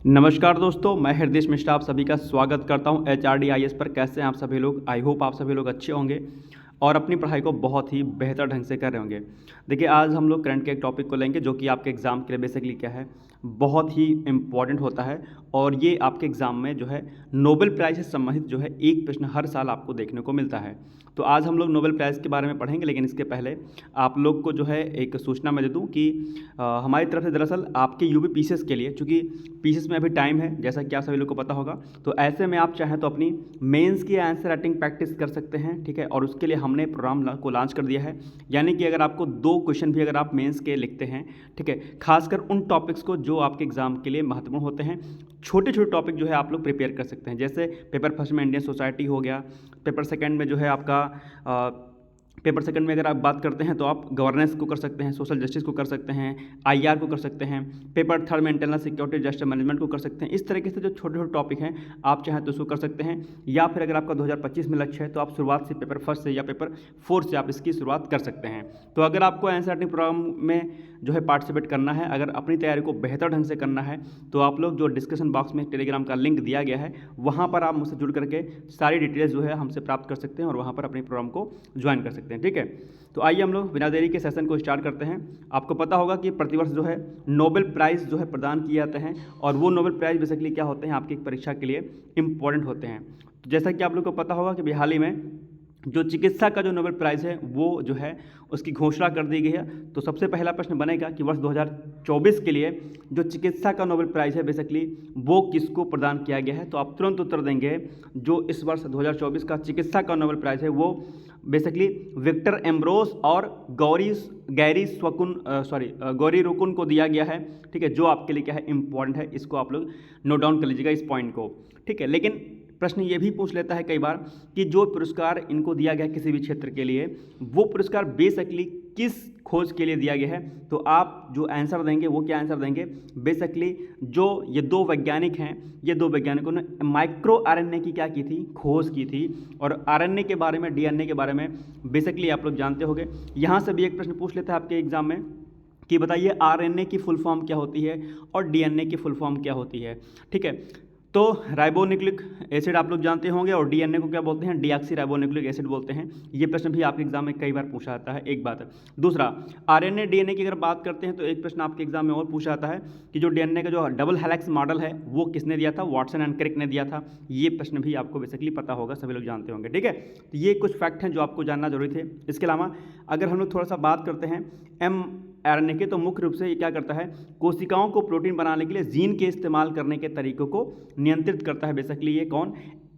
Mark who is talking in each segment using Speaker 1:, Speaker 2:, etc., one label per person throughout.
Speaker 1: नमस्कार दोस्तों, मैं हृदय मिश्रा आप सभी का स्वागत करता हूं HRDIS पर। कैसे हैं आप सभी लोग? आई होप आप सभी लोग अच्छे होंगे और अपनी पढ़ाई को बहुत ही बेहतर ढंग से कर रहे होंगे। देखिए, आज हम लोग करंट के एक टॉपिक को लेंगे जो कि आपके एग्ज़ाम के लिए बेसिकली क्या है, बहुत ही इम्पॉर्टेंट होता है। और ये आपके एग्ज़ाम में जो है नोबेल प्राइज़ से संबंधित जो है एक प्रश्न हर साल आपको देखने को मिलता है। तो आज हम लोग नोबेल प्राइज़ के बारे में पढ़ेंगे, लेकिन इसके पहले आप लोग को जो है एक सूचना मैं दे दूं कि हमारी तरफ से दरअसल आपके यूपी पीसीएस के लिए, चूँकि पीसीएस में अभी टाइम है जैसा कि आप सभी लोग को पता होगा, तो ऐसे में आप चाहें तो अपनी मेंस की आंसर राइटिंग प्रैक्टिस कर सकते हैं, ठीक है। और उसके लिए हमने प्रोग्राम को लॉन्च कर दिया है, यानी कि अगर आपको 2 क्वेश्चन भी अगर आप मेंस के लिखते हैं, ठीक है, खासकर उन टॉपिक्स को जो आपके एग्जाम के लिए महत्वपूर्ण होते हैं, छोटे छोटे टॉपिक जो है आप लोग प्रिपेयर कर सकते हैं। जैसे पेपर फर्स्ट में इंडियन सोसाइटी हो गया, पेपर सेकंड में जो है आपका पेपर सेकंड में अगर आप बात करते हैं तो आप गवर्नेंस को कर सकते हैं, सोशल जस्टिस को कर सकते हैं, आईआर को कर सकते हैं, पेपर थर्ड में इंटरनल सिक्योरिटी डिजास्टर मैनेजमेंट को कर सकते हैं। इस तरीके से जो छोटे छोटे टॉपिक हैं आप चाहें तो उसको कर सकते हैं। या फिर अगर आपका 2025 में लक्ष्य है तो आप शुरुआत से पेपर फर्स्ट से या पेपर 4 से आप इसकी शुरुआत कर सकते हैं। तो अगर आपको आंसर राइटिंग प्रोग्राम में जो है पार्टिसिपेट करना है, अगर अपनी तैयारी को बेहतर ढंग से करना है, तो आप लोग जो डिस्क्रिप्शन बॉक्स में टेलीग्राम का लिंक दिया गया है वहाँ पर आप मुझसे जुड़ करके सारी डिटेल्स जो है हमसे प्राप्त कर सकते हैं और वहाँ पर अपने प्रोग्राम को ज्वाइन कर सकते हैं, ठीक है। तो आइए हम लोग बिना देरी के सेशन को स्टार्ट करते हैं। आपको पता होगा कि प्रतिवर्ष जो है नोबेल प्राइज़ जो है प्रदान किए जाते हैं, और वो नोबेल प्राइज़ बेसिकली क्या होते हैं, आपकी एक परीक्षा के लिए इंपॉर्टेंट होते हैं। तो जैसा कि आप लोग को पता होगा कि हाल ही में जो चिकित्सा का जो नोबेल प्राइज़ है वो जो है उसकी घोषणा कर दी गई है। तो सबसे पहला प्रश्न बनेगा कि वर्ष 2024 के लिए जो चिकित्सा का नोबेल प्राइज़ है बेसिकली वो किसको प्रदान किया गया है। तो आप तुरंत उत्तर देंगे जो इस वर्ष 2024 का चिकित्सा का नोबेल प्राइज़ है वो बेसिकली विक्टर एम्ब्रोस और गौरी रुकुन को दिया गया है, ठीक है, जो आपके लिए क्या है इंपॉर्टेंट है। इसको आप लोग नोट डाउन कर लीजिएगा इस पॉइंट को, ठीक है। लेकिन प्रश्न ये भी पूछ लेता है कई बार कि जो पुरस्कार इनको दिया गया किसी भी क्षेत्र के लिए, वो पुरस्कार बेसिकली किस खोज के लिए दिया गया है। तो आप जो आंसर देंगे वो क्या आंसर देंगे, बेसिकली जो ये 2 वैज्ञानिक हैं, ये 2 वैज्ञानिकों ने माइक्रो आरएनए की क्या की थी, खोज की थी। और आरएनए के बारे में, डीएनए के बारे में बेसिकली आप लोग जानते होंगे। यहाँ से भी एक प्रश्न पूछ लेता है आपके एग्जाम में कि बताइए आरएनए की फुल फॉर्म क्या होती है और डीएनए की फुल फॉर्म क्या होती है, ठीक है। तो राइबोन्यूक्लिक एसिड आप लोग जानते होंगे और डीएनए को क्या बोलते हैं, डीऑक्सी राइबोन्यूक्लिक एसिड बोलते हैं। ये प्रश्न भी आपके एग्जाम में कई बार पूछा जाता है, एक बात है। दूसरा, आरएनए डीएनए की अगर बात करते हैं तो एक प्रश्न आपके एग्जाम में और पूछा जाता है कि जो डीएनए का जो डबल हेलिक्स मॉडल है वो किसने दिया था, वाटसन एंड क्रिक ने दिया था। ये प्रश्न भी आपको बेसिकली पता होगा, सभी लोग जानते होंगे, ठीक है। तो ये कुछ फैक्ट हैं जो आपको जानना जरूरी थे। इसके अलावा अगर हम लोग थोड़ा सा बात करते हैं mRNA के, तो मुख्य रूप से ये क्या करता है, कोशिकाओं को प्रोटीन बनाने के लिए जीन के इस्तेमाल करने के तरीकों को नियंत्रित करता है बेसिकली ये कौन,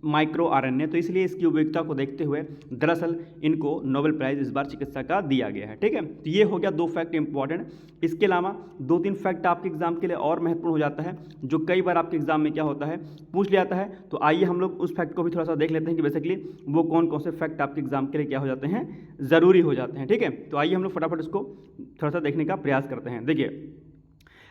Speaker 1: माइक्रो आरएनए। तो इसलिए इसकी उपयोगिता को देखते हुए दरअसल इनको नोबेल प्राइज़ इस बार चिकित्सा का दिया गया है, ठीक है। तो ये हो गया 2 फैक्ट इंपॉर्टेंट। इसके अलावा 2-3 फैक्ट आपके एग्जाम के लिए और महत्वपूर्ण हो जाता है, जो कई बार आपके एग्जाम में क्या होता है, पूछ लिया जाता है। तो आइए हम लोग उस फैक्ट को भी थोड़ा सा देख लेते हैं कि बेसिकली वो कौन कौन से फैक्ट आपके एग्जाम के लिए क्या हो जाते हैं, ज़रूरी हो जाते हैं, ठीक है। तो आइए हम लोग फटाफट इसको थोड़ा सा देखने का प्रयास करते हैं। देखिए,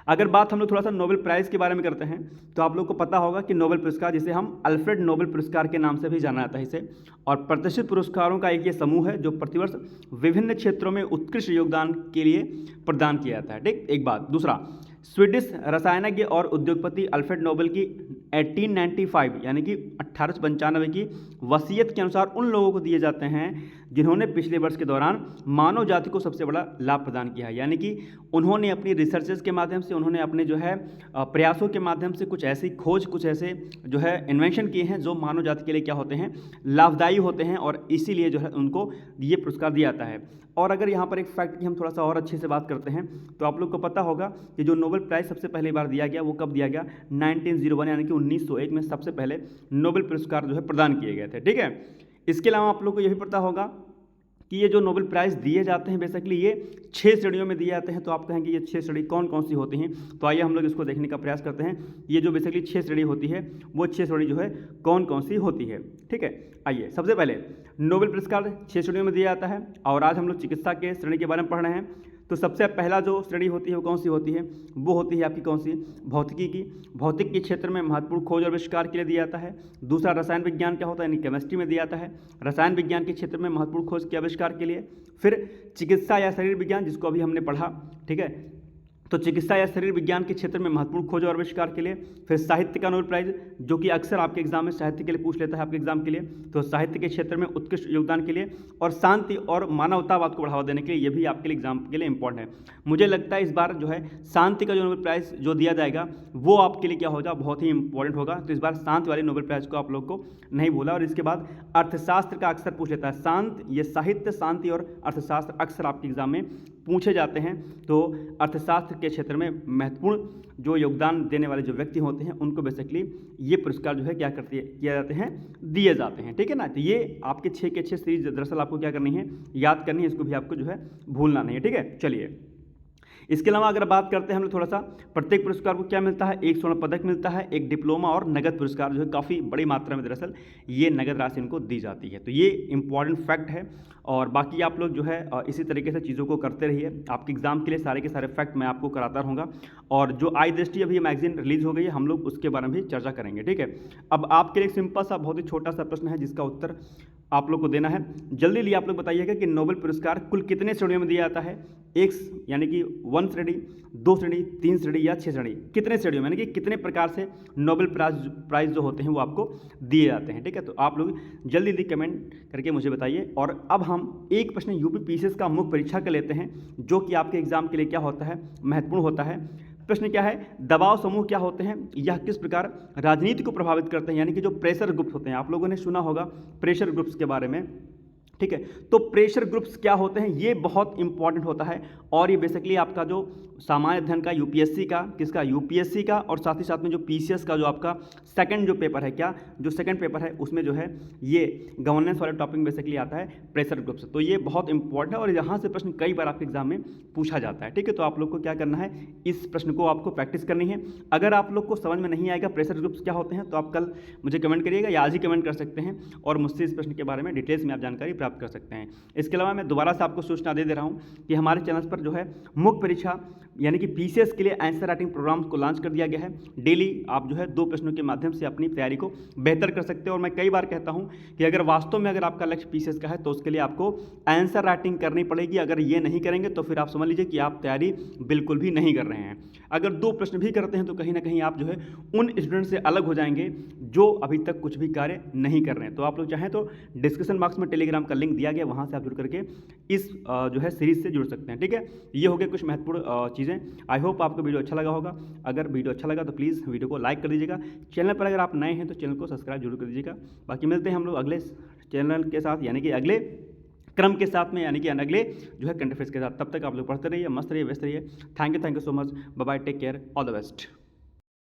Speaker 1: अगर बात हम लोग थोड़ा सा नोबेल प्राइज़ के बारे में करते हैं तो आप लोग को पता होगा कि नोबेल पुरस्कार, जिसे हम अल्फ्रेड नोबेल पुरस्कार के नाम से भी जाना जाता है इसे, और प्रतिष्ठित पुरस्कारों का एक ये समूह है जो प्रतिवर्ष विभिन्न क्षेत्रों में उत्कृष्ट योगदान के लिए प्रदान किया जाता है, ठीक, एक बात। दूसरा, स्वीडिश रसायनज्ञ और उद्योगपति अल्फ्रेड नोबेल की 1895 यानी कि 1895 की वसीयत के अनुसार उन लोगों को दिए जाते हैं जिन्होंने पिछले वर्ष के दौरान मानव जाति को सबसे बड़ा लाभ प्रदान किया है। यानी कि उन्होंने अपनी रिसर्चेस के माध्यम से, उन्होंने अपने जो है प्रयासों के माध्यम से कुछ ऐसी खोज, कुछ ऐसे जो है इन्वेंशन किए हैं जो मानव जाति के लिए क्या होते हैं, लाभदायी होते हैं, और इसीलिए जो है उनको ये पुरस्कार दिया जाता है। और अगर यहाँ पर एक फैक्ट की हम थोड़ा सा और अच्छे से बात करते हैं तो आप लोग को पता होगा कि जो नोबेल प्राइज़ सबसे पहली बार दिया गया वो कब दिया गया, 1901 यानी कि 1901 में सबसे पहले नोबेल पुरस्कार जो है प्रदान किए गए थे, ठीक है। इसके अलावा आप लोग को यह भी पता होगा कि ये जो नोबेल प्राइज़ दिए जाते हैं बेसिकली ये 6 श्रेणियों में दिए जाते हैं। तो आप कहेंगे ये 6 श्रेणी कौन कौन सी होती हैं, तो आइए हम लोग इसको देखने का प्रयास करते हैं। ये जो बेसिकली 6 श्रेणी होती है वो 6 श्रेणी जो है कौन कौन सी होती है, ठीक है। आइए, सबसे पहले नोबेल पुरस्कार 6 श्रेणियों में दिया जाता है, और आज हम लोग चिकित्सा के श्रेणी के बारे में पढ़ रहे हैं। तो सबसे पहला जो श्रेणी होती है वो कौन सी होती है, वो होती है आपकी कौन सी, भौतिकी की। भौतिक के क्षेत्र में महत्वपूर्ण खोज और आविष्कार के लिए दिया जाता है। दूसरा, रसायन विज्ञान क्या होता है, यानी केमिस्ट्री में दिया जाता है, रसायन विज्ञान के क्षेत्र में महत्वपूर्ण खोज के आविष्कार के लिए। फिर चिकित्सा या शरीर विज्ञान, जिसको अभी हमने पढ़ा, ठीक है, तो चिकित्सा या शरीर विज्ञान के क्षेत्र में महत्वपूर्ण खोज और आविष्कार के लिए। फिर साहित्य का नोबेल प्राइज, जो कि अक्सर आपके एग्जाम में साहित्य के लिए पूछ लेता है आपके एग्जाम के लिए, तो साहित्य के क्षेत्र में उत्कृष्ट योगदान के लिए। और शांति और मानवतावाद को बढ़ावा देने के लिए, ये भी आपके लिए एग्जाम के लिए इंपॉर्टेंट है। मुझे लगता है इस बार जो है शांति का जो नोबेल प्राइज जो दिया जाएगा वो आपके लिए क्या होगा, बहुत ही इंपॉर्टेंट होगा। तो इस बार शांति वाले नोबेल प्राइज को आप लोग को नहीं भूला। और इसके बाद अर्थशास्त्र का अक्सर पूछ लेता है। शांत, ये साहित्य, शांति और अर्थशास्त्र अक्सर आपके एग्जाम में पूछे जाते हैं। तो अर्थशास्त्र के क्षेत्र में महत्वपूर्ण जो योगदान देने वाले जो व्यक्ति होते हैं उनको बेसिकली ये पुरस्कार जो है क्या किया जाते हैं, दिए जाते हैं। ठीक है ना। तो ये आपके 6 के 6 सीरीज दरअसल आपको क्या करनी है, याद करनी है। इसको भी आपको जो है भूलना नहीं है। ठीक है, चलिए इसके अलावा अगर बात करते हैं हम लोग थोड़ा सा, प्रत्येक पुरस्कार को क्या मिलता है, एक स्वर्ण पदक मिलता है, एक डिप्लोमा और नगद पुरस्कार जो है काफ़ी बड़ी मात्रा में दरअसल ये नगद राशि इनको दी जाती है। तो ये इंपॉर्टेंट फैक्ट है। और बाकी आप लोग जो है इसी तरीके से चीज़ों को करते रहिए। आपके एग्जाम के लिए सारे के सारे फैक्ट मैं आपको कराता रहूँगा। और जो आई दृष्टि अभी मैगजीन रिलीज हो गई है, हम लोग उसके बारे में भी चर्चा करेंगे। ठीक है, अब आपके लिए सिंपल सा बहुत ही छोटा सा प्रश्न है जिसका उत्तर आप लोग को देना है। जल्दी लिए आप लोग बताइएगा कि नोबेल पुरस्कार कुल कितने श्रेणियों में दिया जाता है। एक यानी कि 1 श्रेणी, 2 श्रेणी, 3 श्रेणी या 6 श्रेणी, कितने श्रेणियों में, यानी कि कितने प्रकार से नोबेल प्राइज जो होते हैं वो आपको दिए जाते हैं। ठीक है, तो आप लोग जल्दी जल्दी कमेंट करके मुझे बताइए। और अब हम एक प्रश्न यूपी पीसीएस का मुख्य परीक्षा का लेते हैं, जो कि आपके एग्जाम के लिए क्या होता है, महत्वपूर्ण होता है। प्रश्न क्या है, दबाव समूह क्या होते हैं, यह किस प्रकार राजनीति को प्रभावित करते हैं, यानी कि जो प्रेशर ग्रुप्स होते हैं, आप लोगों ने सुना होगा प्रेशर ग्रुप्स के बारे में। ठीक है, तो प्रेशर ग्रुप्स क्या होते हैं, ये बहुत इंपॉर्टेंट होता है। और ये बेसिकली आपका जो सामान्य अध्ययन का यूपीएससी का, किसका, यूपीएससी का, और साथ ही साथ में जो पीसीएस का जो आपका सेकंड जो पेपर है, क्या जो सेकंड पेपर है उसमें जो है ये गवर्नेंस वाले टॉपिक बेसिकली आता है प्रेशर ग्रुप्स। तो ये बहुत इंपॉर्टेंट है और यहाँ से प्रश्न कई बार आपके एग्जाम में पूछा जाता है। ठीक है, तो आप लोग को क्या करना है, इस प्रश्न को आपको प्रैक्टिस करनी है। अगर आप लोग को समझ में नहीं आएगा प्रेशर ग्रुप्स क्या होते हैं, तो आप कल मुझे कमेंट करिएगा या आज ही कमेंट कर सकते हैं और मुझसे इस प्रश्न के बारे में डिटेल्स में आप जानकारी प्राप्त कर सकते हैं। इसके अलावा मैं दोबारा से आपको सूचना दे रहा हूँ कि हमारे चैनल पर जो है मुख्य परीक्षा यानी कि पीसीएस के लिए आंसर राइटिंग प्रोग्राम को लॉन्च कर दिया गया है। डेली आप जो है 2 प्रश्नों के माध्यम से अपनी तैयारी को बेहतर कर सकते हैं। और मैं कई बार कहता हूं कि अगर वास्तव में अगर आपका लक्ष्य पीसीएस का है तो उसके लिए आपको आंसर राइटिंग करनी पड़ेगी। अगर ये नहीं करेंगे तो फिर आप समझ लीजिए कि आप तैयारी बिल्कुल भी नहीं कर रहे हैं। अगर 2 प्रश्न भी करते हैं तो कहीं ना कहीं आप जो है उन स्टूडेंट से अलग हो जाएंगे जो अभी तक कुछ भी कार्य नहीं कर रहे हैं। तो आप लोग चाहें तो डिस्क्रिप्शन बॉक्स में टेलीग्राम का लिंक दिया गया, वहाँ से आप जुड़ करके इस जो है सीरीज से जुड़ सकते हैं। ठीक है, ये हो गए कुछ महत्वपूर्ण चीज़ें। आई होप आपको वीडियो अच्छा लगा होगा। अगर वीडियो अच्छा लगा तो प्लीज़ वीडियो को लाइक कर दीजिएगा। चैनल पर अगर आप नए हैं तो चैनल को सब्सक्राइब जरूर कर दीजिएगा। बाकी मिलते हैं हम लोग अगले चैनल के साथ, यानी कि अगले क्रम के साथ में, यानी कि अगले जो है कंटेंट के साथ। तब तक आप लोग पढ़ते रहिए, मस्त रहिए, व्यस्त रहिए। Thank you so much. Bye bye, take care, all the best.